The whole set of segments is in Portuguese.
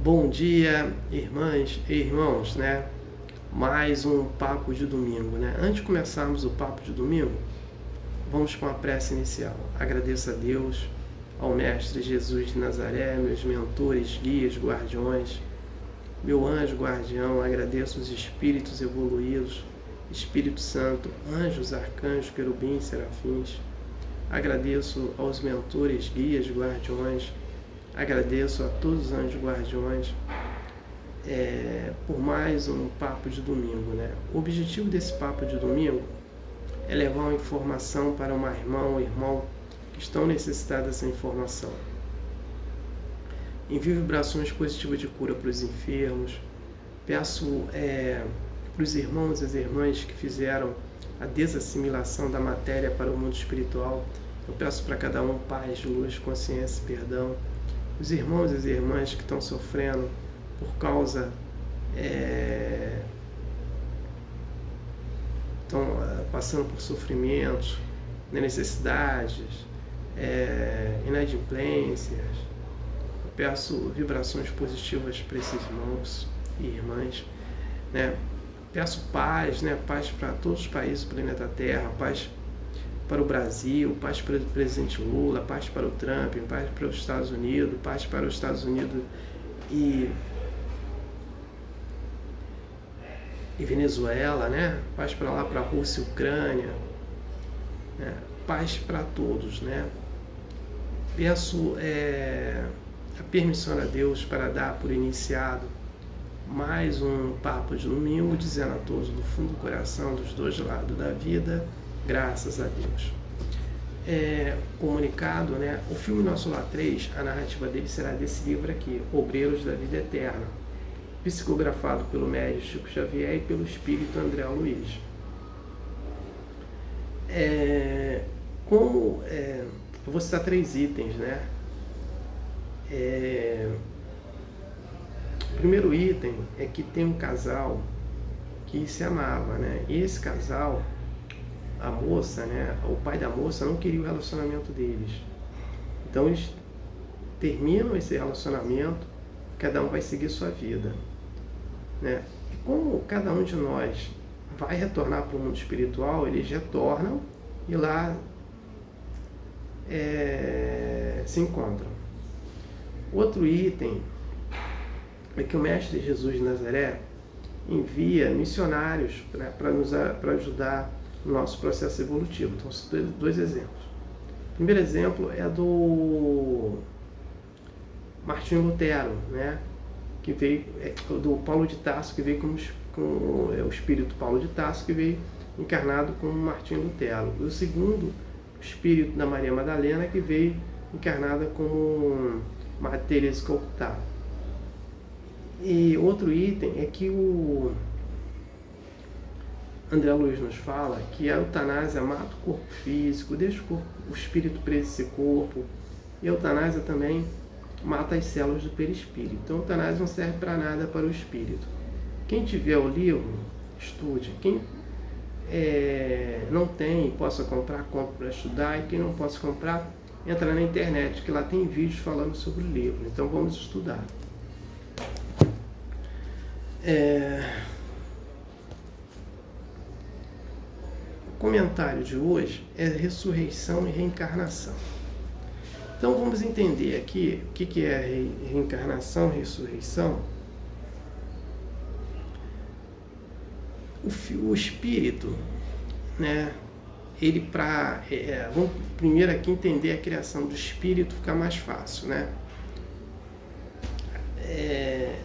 Bom dia, irmãs e irmãos, né? Mais um papo de domingo, né? Antes de começarmos o papo de domingo, vamos com a prece inicial. Agradeço a Deus, ao Mestre Jesus de Nazaré, meus mentores, guias, guardiões, meu anjo guardião, agradeço os espíritos evoluídos, Espírito Santo, anjos, arcanjos, querubins, serafins. Agradeço aos mentores, guias, guardiões. Agradeço a todos os anjos guardiões por mais um papo de domingo, né? O objetivo desse papo de domingo é levar uma informação para uma irmã ou irmão que estão necessitados dessa informação. Envio vibrações positivas de cura para os enfermos. Peço para os irmãos e as irmãs que fizeram a desassimilação da matéria para o mundo espiritual. Eu peço para cada um paz, luz, consciência e perdão. Os irmãos e as irmãs que estão sofrendo por causa estão passando por sofrimentos, necessidades, inadimplências. Eu peço vibrações positivas para esses irmãos e irmãs, né? Peço paz, né? Paz para todos os países do planeta Terra, paz para o Brasil, paz para o presidente Lula, paz para o Trump, paz para os Estados Unidos, paz para os Estados Unidos e Venezuela, né? Paz para lá, para a Rússia e Ucrânia, né? Paz para todos, né? Peço a permissão a Deus para dar por iniciado mais um papo de domingo, dizendo a todos do fundo do coração, dos dois lados da vida, graças a Deus. Comunicado, né? O filme Nosso Lar 3, a narrativa dele será desse livro aqui, Obreiros da Vida Eterna, psicografado pelo médium Chico Xavier e pelo espírito André Luiz. Eu vou citar 3 itens, né? O primeiro item é que tem um casal que se amava, né? E esse casal, a moça, né? O pai da moça não queria o relacionamento deles. Então eles terminam esse relacionamento, cada um vai seguir sua vida, né? E como cada um de nós vai retornar para o mundo espiritual, eles retornam e lá se encontram. Outro item é que o Mestre Jesus de Nazaré envia missionários, né, para ajudar no nosso processo evolutivo. Então, são 2 exemplos. O primeiro exemplo é do Martinho Lutero, né, que veio do Paulo de Tarso, que veio com o espírito Paulo de Tarso, que veio encarnado como Martinho Lutero. E o segundo, o espírito da Maria Madalena, que veio encarnada como Madre Teresa de Calcutá. E outro item é que o André Luiz nos fala que a eutanásia mata o corpo físico, deixa o espírito preso nesse corpo, e a eutanásia também mata as células do perispírito. Então a eutanásia não serve para nada para o espírito. Quem tiver o livro, estude. Quem não tem e possa comprar, compre para estudar, e quem não possa comprar, entra na internet, que lá tem vídeos falando sobre o livro. Então vamos estudar. O comentário de hoje é ressurreição e reencarnação. Então vamos entender aqui o que é reencarnação, ressurreição. O espírito, né? Ele vamos primeiro aqui entender a criação do espírito, ficar mais fácil, né?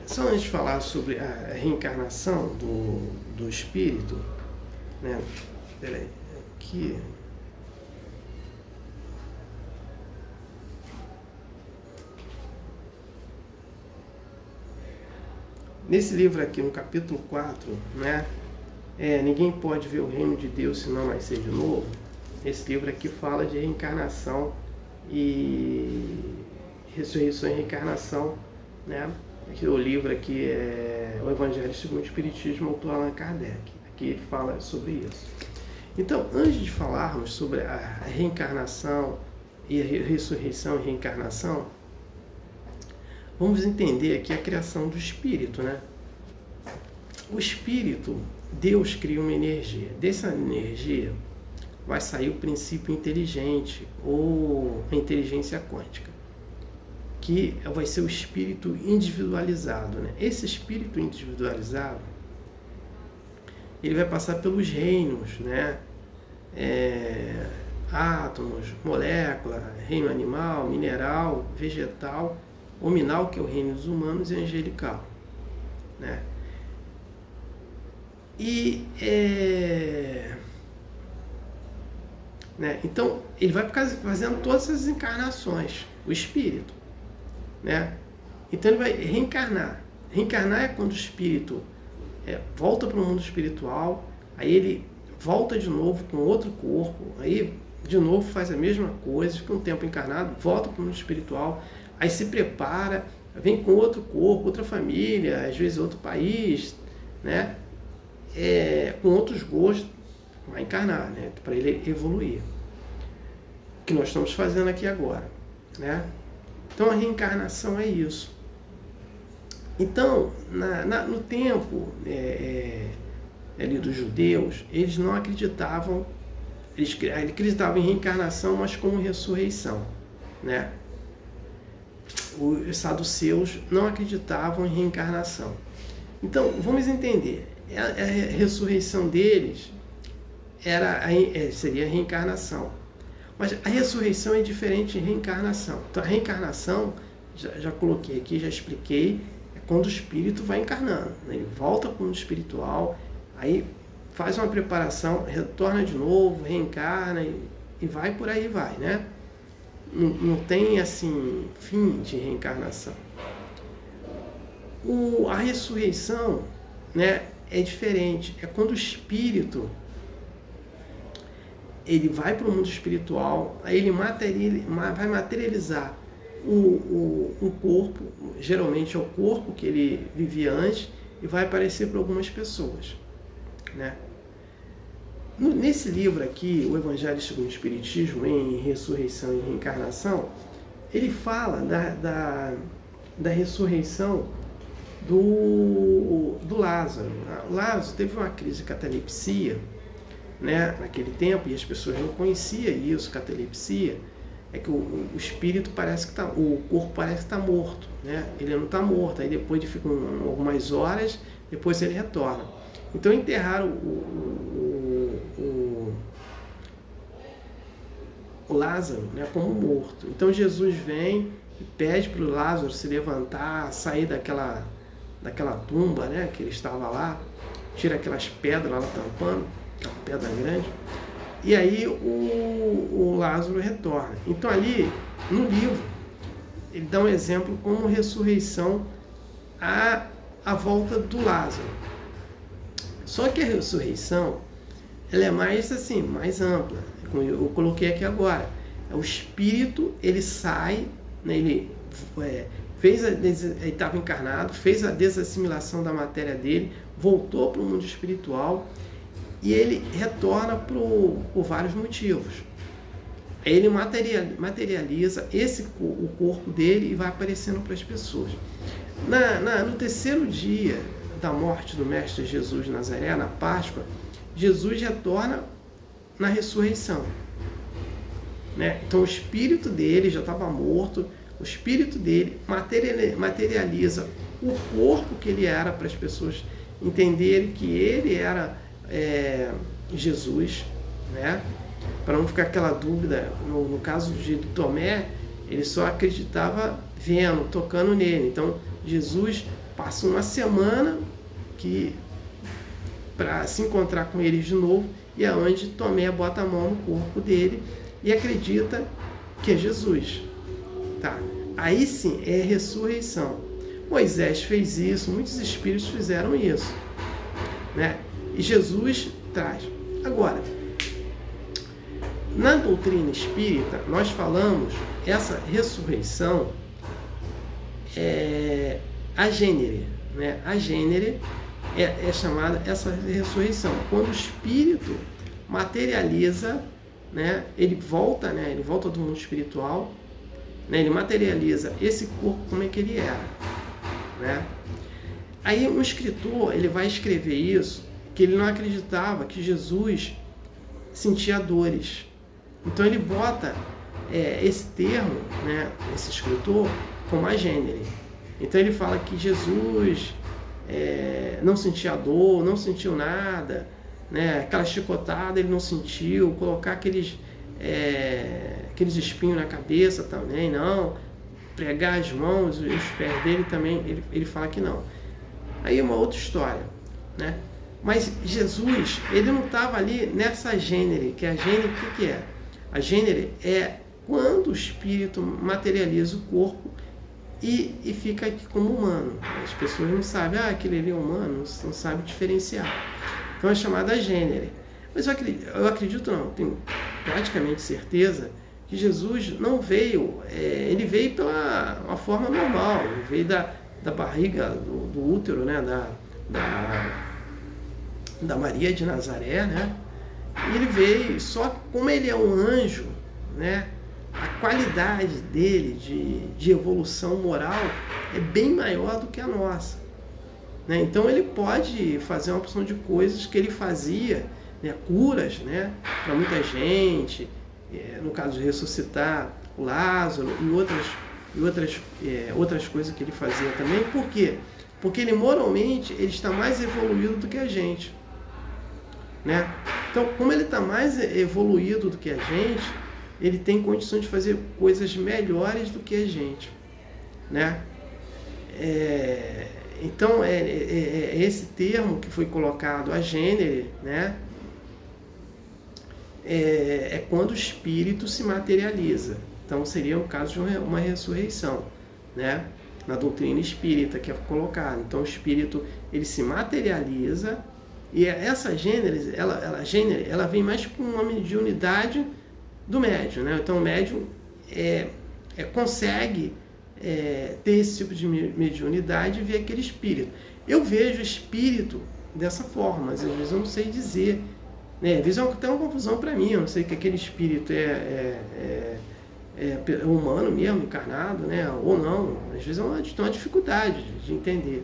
Só antes de falar sobre a reencarnação do espírito, né? Peraí, aqui. Nesse livro aqui, no capítulo 4, né? Ninguém pode ver o reino de Deus se não nascer de novo. Esse livro aqui fala de reencarnação e ressurreição e reencarnação, né? O livro aqui é o Evangelho segundo o Espiritismo, autor Allan Kardec. Aqui fala sobre isso. Então, antes de falarmos sobre a reencarnação e a ressurreição e reencarnação, vamos entender aqui a criação do espírito, né? O espírito, Deus cria uma energia. Dessa energia vai sair o princípio inteligente ou a inteligência quântica, que vai ser o espírito individualizado, né? Esse espírito individualizado, ele vai passar pelos reinos, né? Átomos, molécula, reino animal, mineral, vegetal, hominal, que é o reino dos humanos, e angelical, né? Então, ele vai ficar fazendo todas essas encarnações, o espírito, né? Então, ele vai reencarnar. Reencarnar é quando o espírito volta para o mundo espiritual, aí ele volta de novo com outro corpo, aí de novo faz a mesma coisa, fica um tempo encarnado, volta para o mundo espiritual, aí se prepara, vem com outro corpo, outra família, às vezes outro país, né? Com outros gostos, vai encarnar, né? Para ele evoluir. O que nós estamos fazendo aqui agora, né? Então a reencarnação é isso. Então, no tempo ali dos judeus, eles não acreditavam, eles acreditavam em reencarnação, mas como ressurreição, né? Os saduceus não acreditavam em reencarnação. Então, vamos entender, a ressurreição deles seria a reencarnação. Mas a ressurreição é diferente de reencarnação. Então, a reencarnação, já coloquei aqui, já expliquei, é quando o espírito vai encarnando, né? Ele volta para o mundo espiritual, aí faz uma preparação, retorna de novo, reencarna e vai por aí, vai, né? Não tem, assim, fim de reencarnação. A ressurreição, né, é diferente. É quando o espírito ele vai para o mundo espiritual, aí ele vai materializar o corpo, geralmente é o corpo que ele vivia antes, e vai aparecer para algumas pessoas, né? Nesse livro aqui, o Evangelho segundo o Espiritismo, em Ressurreição e Reencarnação, ele fala da ressurreição do Lázaro. Lázaro teve uma crise de catalepsia, né, naquele tempo, e as pessoas não conheciam isso, catalepsia. É que o espírito parece que está, o corpo parece que está morto, né? Ele não está morto, aí depois de ficar algumas horas, depois ele retorna. Então enterraram o Lázaro, né, como morto. Então Jesus vem e pede para o Lázaro se levantar, sair daquela tumba, né, que ele estava lá, tira aquelas pedras lá tampando, aquela pedra grande, e aí o Lázaro retorna. Então ali no livro ele dá um exemplo como ressurreição a volta do Lázaro. Só que a ressurreição ela é mais assim, mais ampla, como eu coloquei aqui agora. O espírito ele sai, né, ele estava encarnado, fez a desassimilação da matéria dele, voltou para o mundo espiritual e ele retorna por vários motivos. Ele materializa o corpo dele e vai aparecendo para as pessoas. No terceiro dia da morte do Mestre Jesus de Nazaré, na Páscoa, Jesus retorna na ressurreição, né? Então o espírito dele já estava morto, o espírito dele materializa o corpo que ele era, para as pessoas entenderem que ele era Jesus, né? Para não ficar aquela dúvida, no caso de Tomé, ele só acreditava vendo, tocando nele. Então Jesus passa uma semana para se encontrar com eles de novo, e é onde Tomé bota a mão no corpo dele e acredita que é Jesus. Tá? Aí sim é ressurreição. Moisés fez isso, muitos espíritos fizeram isso, né? E Jesus traz. Agora, na doutrina espírita, nós falamos essa ressurreição agênere, né? Agênere é chamada essa ressurreição, quando o espírito materializa, né? Ele volta do mundo espiritual né? Ele materializa esse corpo como é que ele era, né? Aí um escritor, ele vai escrever isso, que ele não acreditava que Jesus sentia dores. Então ele bota esse termo, né, esse escritor, como agênere. Então ele fala que Jesus não sentia dor, não sentiu nada, né? Aquela chicotada ele não sentiu, colocar aqueles espinhos na cabeça também não, pregar as mãos, os pés dele também, ele fala que não. Aí é uma outra história, né? Mas Jesus, ele não estava ali nessa gênere, que a gênere, o que é? A gênere é quando o espírito materializa o corpo e fica aqui como humano. As pessoas não sabem, aquele ali é humano, não sabem diferenciar. Então é chamada gênere. Mas eu acredito não, tenho praticamente certeza que Jesus não veio, ele veio pela uma forma normal, ele veio da barriga, do útero, né, da Maria de Nazaré, né? E ele veio, só que como ele é um anjo, né, a qualidade dele de evolução moral é bem maior do que a nossa, né? Então ele pode fazer uma opção de coisas que ele fazia, né, curas, né, para muita gente, no caso de ressuscitar o Lázaro e outras coisas que ele fazia também. Por quê? Porque ele moralmente ele está mais evoluído do que a gente, né? Então, como ele está mais evoluído do que a gente, ele tem condições de fazer coisas melhores do que a gente, né? Então, esse termo que foi colocado, a gênere, né? É quando o espírito se materializa. Então, seria o caso de uma ressurreição, né? Na doutrina espírita que é colocado. Então, o espírito ele se materializa e essa gênere, ela vem mais com uma mediunidade do médium, né? Então, o médium consegue ter esse tipo de mediunidade e ver aquele espírito. Eu vejo o espírito dessa forma, mas às vezes eu não sei dizer, né? Às vezes é até uma confusão para mim, eu não sei que aquele espírito é humano mesmo, encarnado, né? Ou não. Às vezes é uma dificuldade de entender,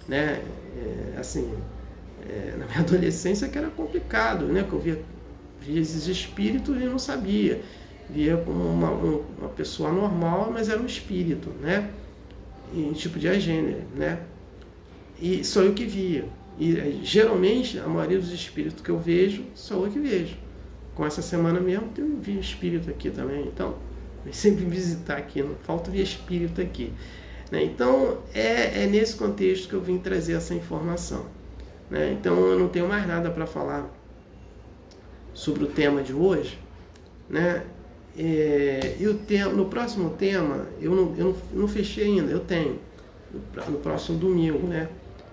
né? Na minha adolescência que era complicado, né? Que eu via esses espíritos e não sabia. Via como uma pessoa normal, mas era um espírito, né? E tipo de agênere, né? E sou eu que via. E geralmente a maioria dos espíritos que eu vejo sou eu que vejo. Com essa semana mesmo eu vi espírito aqui também, então eu sempre visitar aqui, não falta ver espírito aqui, né? Então é nesse contexto que eu vim trazer essa informação, né? Então eu não tenho mais nada para falar sobre o tema de hoje, né? E no próximo tema eu não fechei ainda, eu tenho no próximo domingo, né?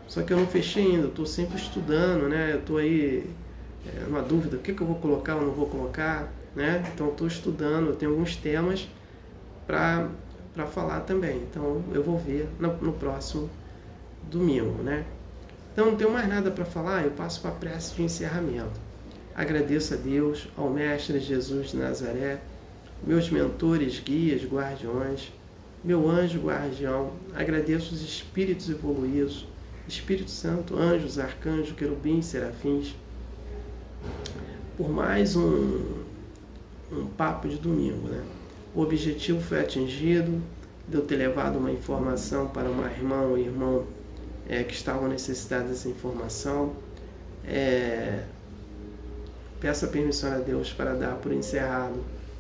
Só que eu não fechei ainda, eu estou sempre estudando, né? Eu estou aí numa dúvida, o que eu vou colocar ou não vou colocar, né? Então eu estou estudando, eu tenho alguns temas para falar também. Então eu vou ver no próximo domingo, né? Então não tenho mais nada para falar, eu passo para a prece de encerramento. Agradeço a Deus, ao Mestre Jesus de Nazaré, meus mentores, guias, guardiões, meu anjo guardião. Agradeço os espíritos evoluídos, Espírito Santo, anjos, arcanjos, querubins, serafins, por mais um papo de domingo, né? O objetivo foi atingido, de eu ter levado uma informação para uma irmã ou irmão que estavam necessitados dessa informação. Peço a permissão a Deus para dar por encerrado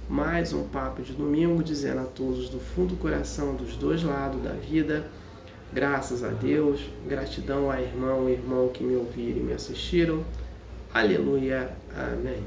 mais um papo de domingo, dizendo a todos do fundo do coração, dos dois lados da vida, graças a Deus, gratidão à irmã ou irmão que me ouviram e me assistiram. Aleluia, amém.